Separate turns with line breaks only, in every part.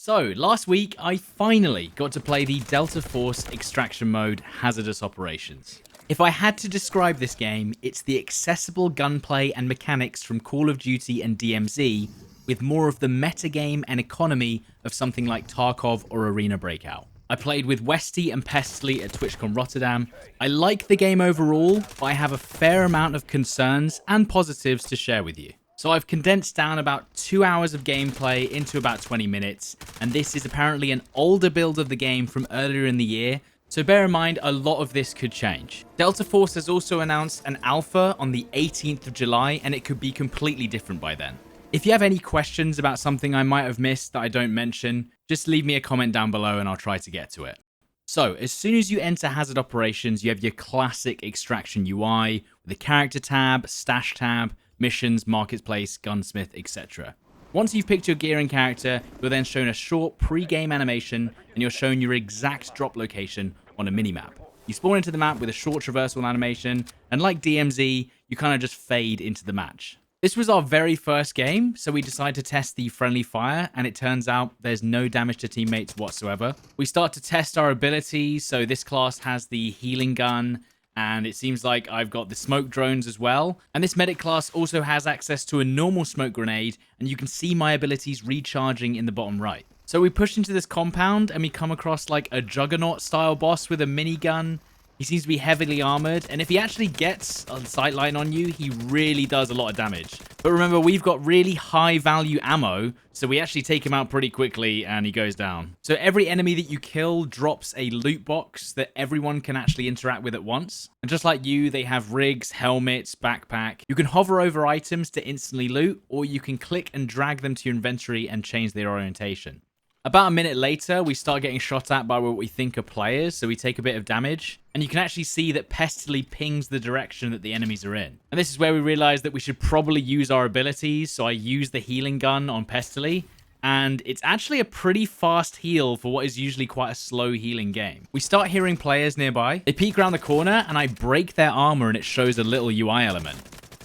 So, last week I finally got to play the Delta Force Extraction Mode Hazardous Operations. If I had to describe this game, it's the accessible gunplay and mechanics from Call of Duty and DMZ, with more of the metagame and economy of something like Tarkov or Arena Breakout. I played with Westy and Pestily at TwitchCon Rotterdam. I like the game overall, but I have a fair amount of concerns and positives to share with you. So I've condensed down about 2 hours of gameplay into about 20 minutes, and this is apparently an older build of the game from earlier in the year, so bear in mind a lot of this could change. Delta Force has also announced an alpha on the 18th of July, and it could be completely different by then. If you have any questions about something I might have missed that I don't mention, just leave me a comment down below and I'll try to get to it. So, as soon as you enter Hazard Operations, you have your classic extraction UI with the character tab, stash tab, missions, marketplace, gunsmith, etc. Once you've picked your gear and character, you're then shown a short pre-game animation and you're shown your exact drop location on a minimap. You spawn into the map with a short traversal animation, and like DMZ, you kind of just fade into the match. This was our very first game, so we decided to test the friendly fire, and it turns out there's no damage to teammates whatsoever. We start to test our abilities, so this class has the healing gun, and it seems like I've got the smoke drones as well. And this medic class also has access to a normal smoke grenade, and you can see my abilities recharging in the bottom right. So we push into this compound, and we come across like a Juggernaut style boss with a minigun. He seems to be heavily armored, and if he actually gets a sightline on you, he really does a lot of damage. But remember, we've got really high value ammo, so we actually take him out pretty quickly and he goes down. So every enemy that you kill drops a loot box that everyone can actually interact with at once. And just like you, they have rigs, helmets, backpack. You can hover over items to instantly loot, or you can click and drag them to your inventory and change their orientation. About a minute later, we start getting shot at by what we think are players, so we take a bit of damage. And you can actually see that Pestily pings the direction that the enemies are in. And this is where we realize that we should probably use our abilities, so I use the healing gun on Pestily. And it's actually a pretty fast heal for what is usually quite a slow healing game. We start hearing players nearby. They peek around the corner, and I break their armor, and it shows a little UI element.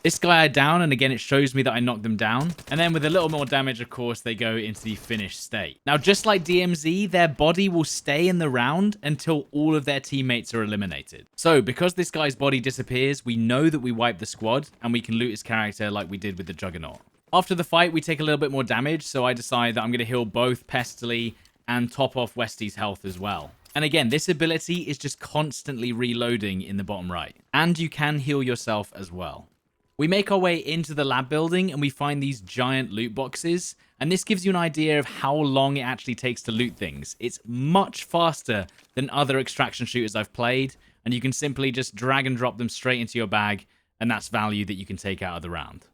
This guy I down, and again, it shows me that I knocked them down. And then with a little more damage, of course, they go into the finished state. Now, just like DMZ, their body will stay in the round until all of their teammates are eliminated. So, because this guy's body disappears, we know that we wiped the squad, and we can loot his character like we did with the Juggernaut. After the fight, we take a little bit more damage, so I decide that I'm going to heal both Pestily and top off Westy's health as well. And again, this ability is just constantly reloading in the bottom right. And you can heal yourself as well. We make our way into the lab building and we find these giant loot boxes, and this gives you an idea of how long it actually takes to loot things. It's much faster than other extraction shooters I've played, and you can simply just drag and drop them straight into your bag, and that's value that you can take out of the round.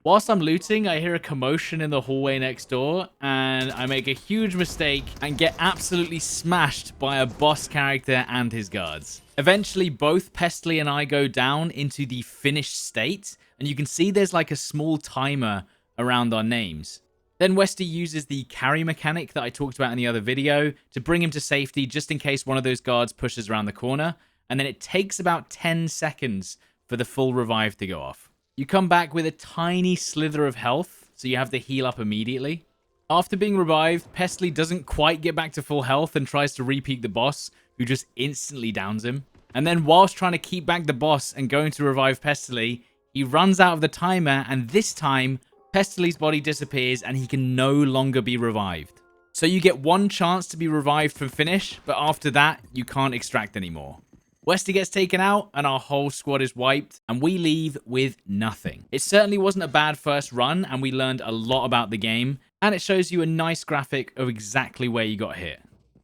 Whilst I'm looting, I hear a commotion in the hallway next door, and I make a huge mistake and get absolutely smashed by a boss character and his guards. Eventually, both Pestily and I go down into the finished state, and you can see there's like a small timer around our names. Then Westy uses the carry mechanic that I talked about in the other video to bring him to safety just in case one of those guards pushes around the corner, and then it takes about 10 seconds for the full revive to go off. You come back with a tiny slither of health, so you have to heal up immediately. After being revived, Pestily doesn't quite get back to full health and tries to repeat the boss, who just instantly downs him. And then whilst trying to keep back the boss and going to revive Pestily, he runs out of the timer, and this time, Pestily's body disappears and he can no longer be revived. So you get one chance to be revived from finish, but after that, you can't extract anymore. Westy gets taken out, and our whole squad is wiped, and we leave with nothing. It certainly wasn't a bad first run, and we learned a lot about the game, and it shows you a nice graphic of exactly where you got hit.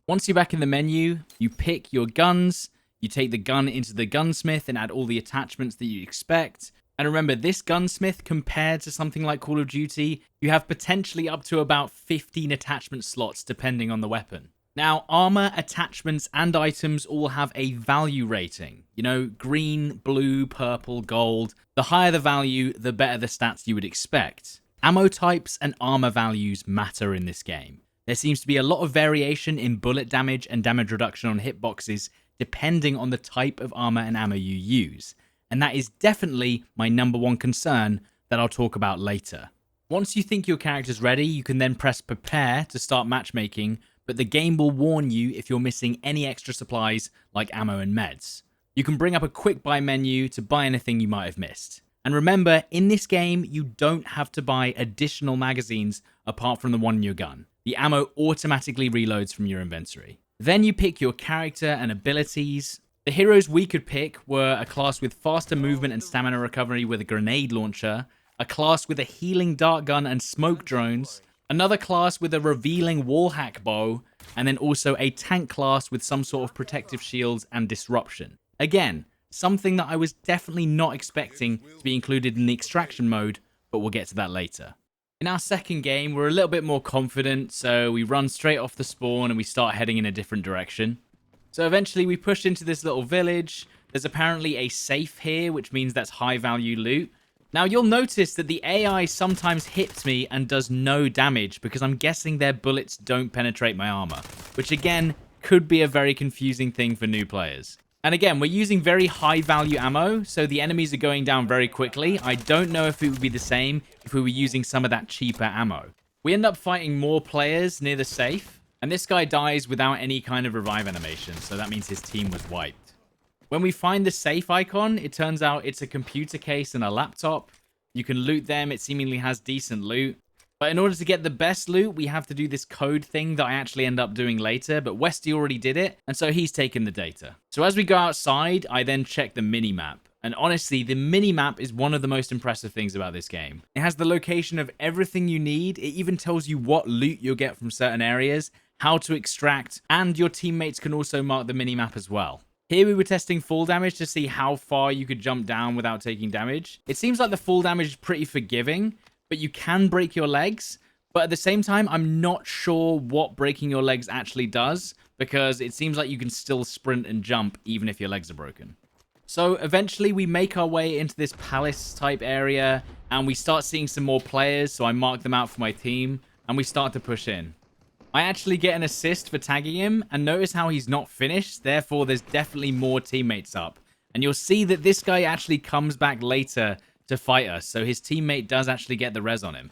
Once you're back in the menu, you pick your guns, you take the gun into the gunsmith and add all the attachments that you expect. And remember, this gunsmith, compared to something like Call of Duty, you have potentially up to about 15 attachment slots depending on the weapon. Now, armor, attachments, and items all have a value rating. You know, green, blue, purple, gold. The higher the value, the better the stats you would expect. Ammo types and armor values matter in this game. There seems to be a lot of variation in bullet damage and damage reduction on hitboxes depending on the type of armor and ammo you use. And that is definitely my number one concern that I'll talk about later. Once you think your character's ready, you can then press prepare to start matchmaking, but the game will warn you if you're missing any extra supplies like ammo and meds. You can bring up a quick buy menu to buy anything you might have missed. And remember, in this game, you don't have to buy additional magazines apart from the one in your gun. The ammo automatically reloads from your inventory. Then you pick your character and abilities. The heroes we could pick were a class with faster movement and stamina recovery with a grenade launcher, a class with a healing dart gun and smoke drones, another class with a revealing wallhack bow, and then also a tank class with some sort of protective shields and disruption. Again, something that I was definitely not expecting to be included in the extraction mode, but we'll get to that later. In our second game, we're a little bit more confident, so we run straight off the spawn and we start heading in a different direction. So eventually we push into this little village. There's apparently a safe here, which means that's high value loot. Now you'll notice that the AI sometimes hits me and does no damage because I'm guessing their bullets don't penetrate my armor, which again could be a very confusing thing for new players. And again, we're using very high value ammo, so the enemies are going down very quickly. I don't know if it would be the same if we were using some of that cheaper ammo. We end up fighting more players near the safe, and this guy dies without any kind of revive animation, so that means his team was wiped. When we find the safe icon, it turns out it's a computer case and a laptop. You can loot them, it seemingly has decent loot. But in order to get the best loot, we have to do this code thing that I actually end up doing later, but Westy already did it, and so he's taken the data. So as we go outside, I then check the minimap. And honestly, the minimap is one of the most impressive things about this game. It has the location of everything you need, it even tells you what loot you'll get from certain areas, how to extract, and your teammates can also mark the minimap as well. Here we were testing fall damage to see how far you could jump down without taking damage. It seems like the fall damage is pretty forgiving, but you can break your legs. But at the same time, I'm not sure what breaking your legs actually does, because it seems like you can still sprint and jump even if your legs are broken. So eventually we make our way into this palace type area and we start seeing some more players. So I mark them out for my team and we start to push in. I actually get an assist for tagging him and notice how he's not finished. Therefore, there's definitely more teammates up. And you'll see that this guy actually comes back later to fight us. So his teammate does actually get the res on him.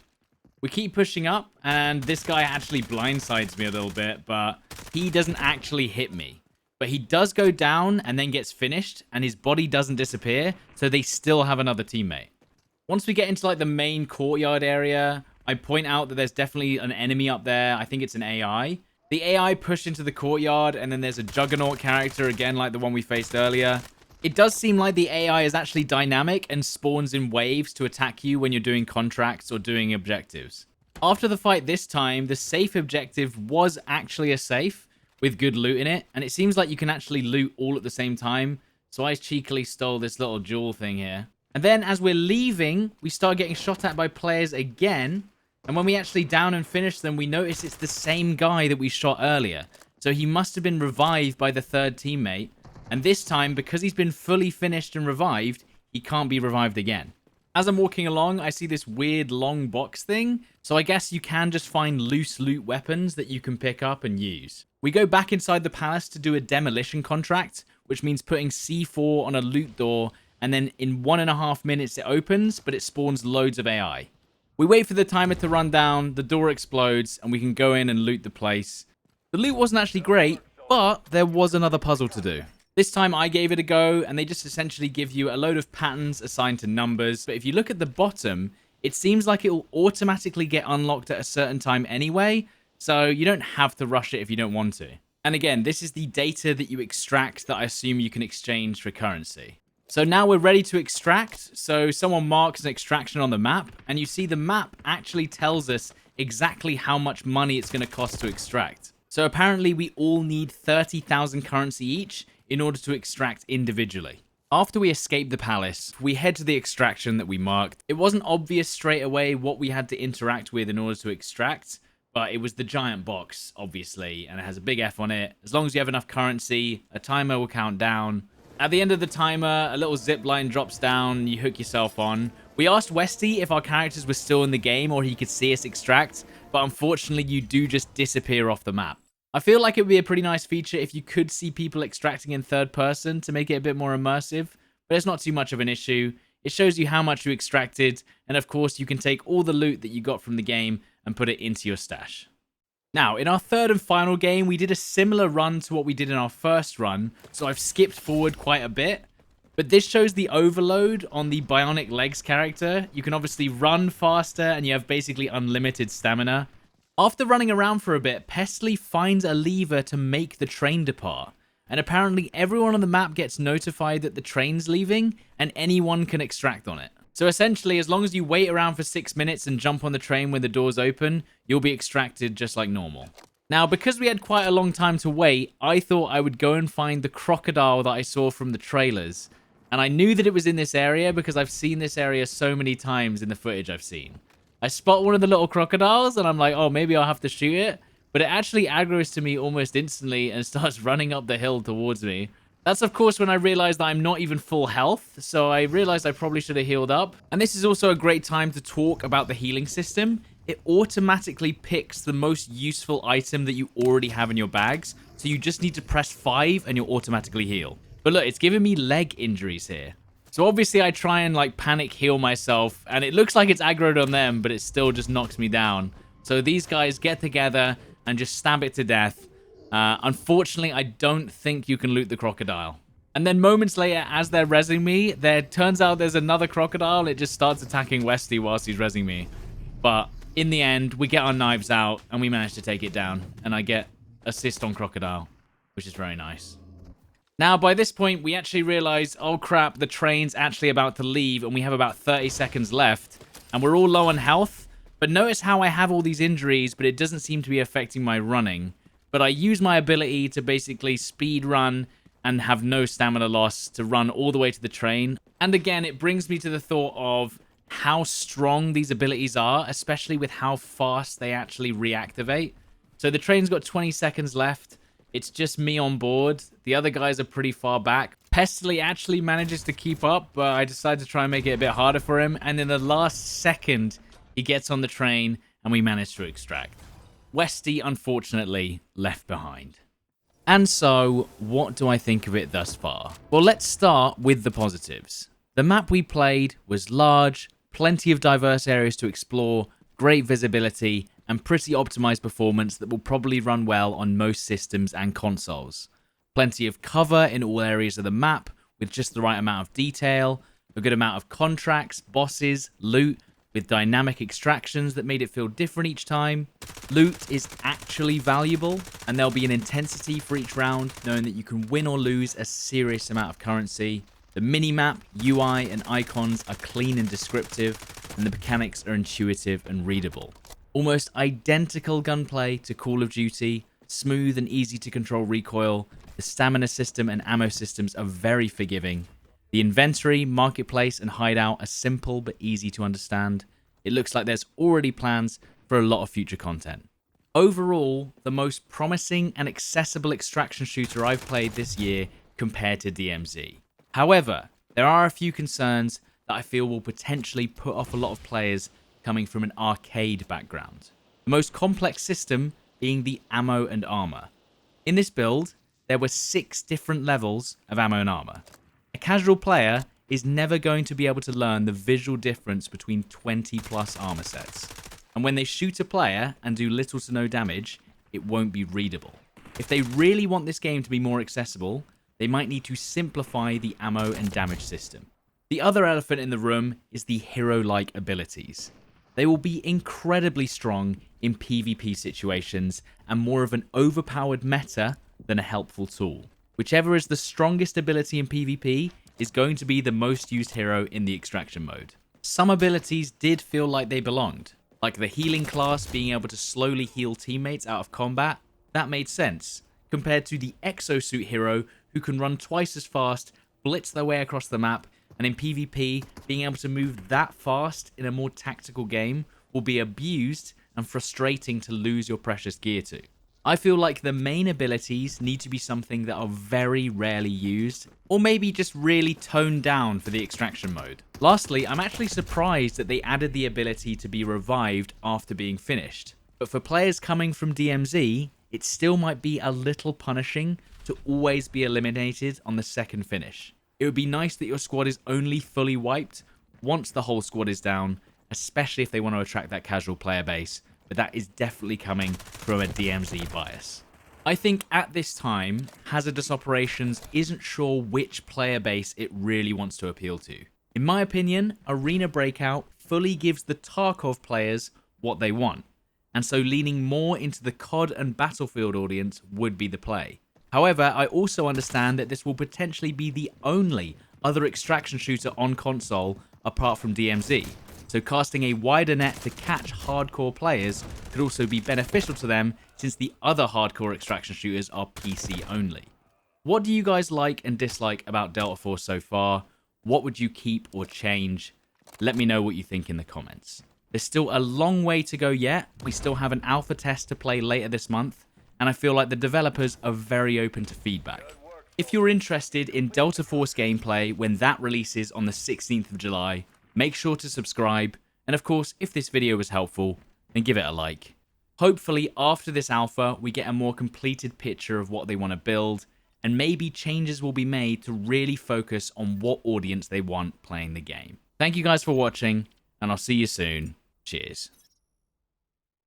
We keep pushing up and this guy actually blindsides me a little bit, but he doesn't actually hit me. But he does go down and then gets finished and his body doesn't disappear. So they still have another teammate. Once we get into like the main courtyard area, I point out that there's definitely an enemy up there. I think it's an AI. The AI pushed into the courtyard and then there's a juggernaut character again like the one we faced earlier. It does seem like the AI is actually dynamic and spawns in waves to attack you when you're doing contracts or doing objectives. After the fight this time, the safe objective was actually a safe with good loot in it. And it seems like you can actually loot all at the same time. So I cheekily stole this little jewel thing here. And then as we're leaving, we start getting shot at by players again. And when we actually down and finish them, we notice it's the same guy that we shot earlier. So he must have been revived by the third teammate. And this time, because he's been fully finished and revived, he can't be revived again. As I'm walking along, I see this weird long box thing. So I guess you can just find loose loot weapons that you can pick up and use. We go back inside the palace to do a demolition contract, which means putting C4 on a loot door. And then in 1.5 minutes it opens, but it spawns loads of AI. We wait for the timer to run down, the door explodes, and we can go in and loot the place. The loot wasn't actually great, but there was another puzzle to do. This time I gave it a go, and they just essentially give you a load of patterns assigned to numbers. But if you look at the bottom, it seems like it will automatically get unlocked at a certain time anyway, so you don't have to rush it if you don't want to. And again, this is the data that you extract that I assume you can exchange for currency. So now we're ready to extract. So someone marks an extraction on the map, and you see the map actually tells us exactly how much money it's going to cost to extract. So apparently we all need 30,000 currency each in order to extract individually. After we escape the palace, we head to the extraction that we marked. It wasn't obvious straight away what we had to interact with in order to extract, but it was the giant box, obviously, and it has a big F on it. As long as you have enough currency, a timer will count down. At the end of the timer, a little zip line drops down, you hook yourself on. We asked Westy if our characters were still in the game or he could see us extract, but unfortunately you do just disappear off the map. I feel like it would be a pretty nice feature if you could see people extracting in third person to make it a bit more immersive, but it's not too much of an issue. It shows you how much you extracted, and of course you can take all the loot that you got from the game and put it into your stash. Now, in our third and final game, we did a similar run to what we did in our first run, so I've skipped forward quite a bit. But this shows the overload on the Bionic Legs character. You can obviously run faster, and you have basically unlimited stamina. After running around for a bit, Pestily finds a lever to make the train depart. And apparently everyone on the map gets notified that the train's leaving, and anyone can extract on it. So essentially, as long as you wait around for 6 minutes and jump on the train when the doors open, you'll be extracted just like normal. Now, because we had quite a long time to wait, I thought I would go and find the crocodile that I saw from the trailers. And I knew that it was in this area because I've seen this area so many times in the footage I've seen. I spot one of the little crocodiles and I'm like, oh, maybe I'll have to shoot it. But it actually aggroes to me almost instantly and starts running up the hill towards me. That's, of course, when I realized that I'm not even full health, so I realized I probably should have healed up. And this is also a great time to talk about the healing system. It automatically picks the most useful item that you already have in your bags, so you just need to press 5 and you'll automatically heal. But look, it's giving me leg injuries here. So obviously I try and like panic heal myself, and it looks like it's aggroed on them, but it still just knocks me down. So these guys get together and just stab it to death. Unfortunately, I don't think you can loot the crocodile. And then moments later, as they're rezzing me, there turns out there's another crocodile. It just starts attacking Westy whilst he's rezzing me. But in the end, we get our knives out and we manage to take it down. And I get assist on crocodile, which is very nice. Now, by this point, we actually realize, oh crap, the train's actually about to leave and we have about 30 seconds left. And we're all low on health. But notice how I have all these injuries, but it doesn't seem to be affecting my running. But I use my ability to basically speed run and have no stamina loss to run all the way to the train. And again, it brings me to the thought of how strong these abilities are, especially with how fast they actually reactivate. So the train's got 20 seconds left. It's just me on board. The other guys are pretty far back. Pestily actually manages to keep up, but I decided to try and make it a bit harder for him. And in the last second, he gets on the train and we manage to extract. Westy, unfortunately, left behind. And so, what do I think of it thus far? Well, let's start with the positives. The map we played was large, plenty of diverse areas to explore, great visibility, and pretty optimized performance that will probably run well on most systems and consoles. Plenty of cover in all areas of the map, with just the right amount of detail, a good amount of contracts, bosses, loot, with dynamic extractions that made it feel different each time. Loot is actually valuable, and there'll be an intensity for each round, knowing that you can win or lose a serious amount of currency. The minimap, UI, and icons are clean and descriptive, and the mechanics are intuitive and readable. Almost identical gunplay to Call of Duty, smooth and easy to control recoil. The stamina system and ammo systems are very forgiving. The inventory, marketplace, and hideout are simple but easy to understand. It looks like there's already plans for a lot of future content. Overall, the most promising and accessible extraction shooter I've played this year compared to DMZ. However, there are a few concerns that I feel will potentially put off a lot of players coming from an arcade background. The most complex system being the ammo and armor. In this build, there were 6 different levels of ammo and armor. A casual player is never going to be able to learn the visual difference between 20 plus armor sets. And when they shoot a player and do little to no damage, it won't be readable. If they really want this game to be more accessible, they might need to simplify the ammo and damage system. The other elephant in the room is the hero-like abilities. They will be incredibly strong in PvP situations and more of an overpowered meta than a helpful tool. Whichever is the strongest ability in PvP is going to be the most used hero in the extraction mode. Some abilities did feel like they belonged, like the healing class being able to slowly heal teammates out of combat. That made sense, compared to the exosuit hero who can run twice as fast, blitz their way across the map, and in PvP, being able to move that fast in a more tactical game will be abused and frustrating to lose your precious gear to. I feel like the main abilities need to be something that are very rarely used, or maybe just really toned down for the extraction mode. Lastly, I'm actually surprised that they added the ability to be revived after being finished. But for players coming from DMZ, it still might be a little punishing to always be eliminated on the second finish. It would be nice that your squad is only fully wiped once the whole squad is down, especially if they want to attract that casual player base, but that is definitely coming from a DMZ bias. I think at this time, Hazardous Operations isn't sure which player base it really wants to appeal to. In my opinion, Arena Breakout fully gives the Tarkov players what they want, and so leaning more into the COD and Battlefield audience would be the play. However, I also understand that this will potentially be the only other extraction shooter on console apart from DMZ, so casting a wider net to catch hardcore players could also be beneficial to them since the other hardcore extraction shooters are PC only. What do you guys like and dislike about Delta Force so far? What would you keep or change? Let me know what you think in the comments. There's still a long way to go yet. We still have an alpha test to play later this month, and I feel like the developers are very open to feedback. If you're interested in Delta Force gameplay when that releases on the 16th of July, make sure to subscribe, and of course, if this video was helpful, then give it a like. Hopefully, after this alpha, we get a more completed picture of what they want to build, and maybe changes will be made to really focus on what audience they want playing the game. Thank you guys for watching, and I'll see you soon. Cheers.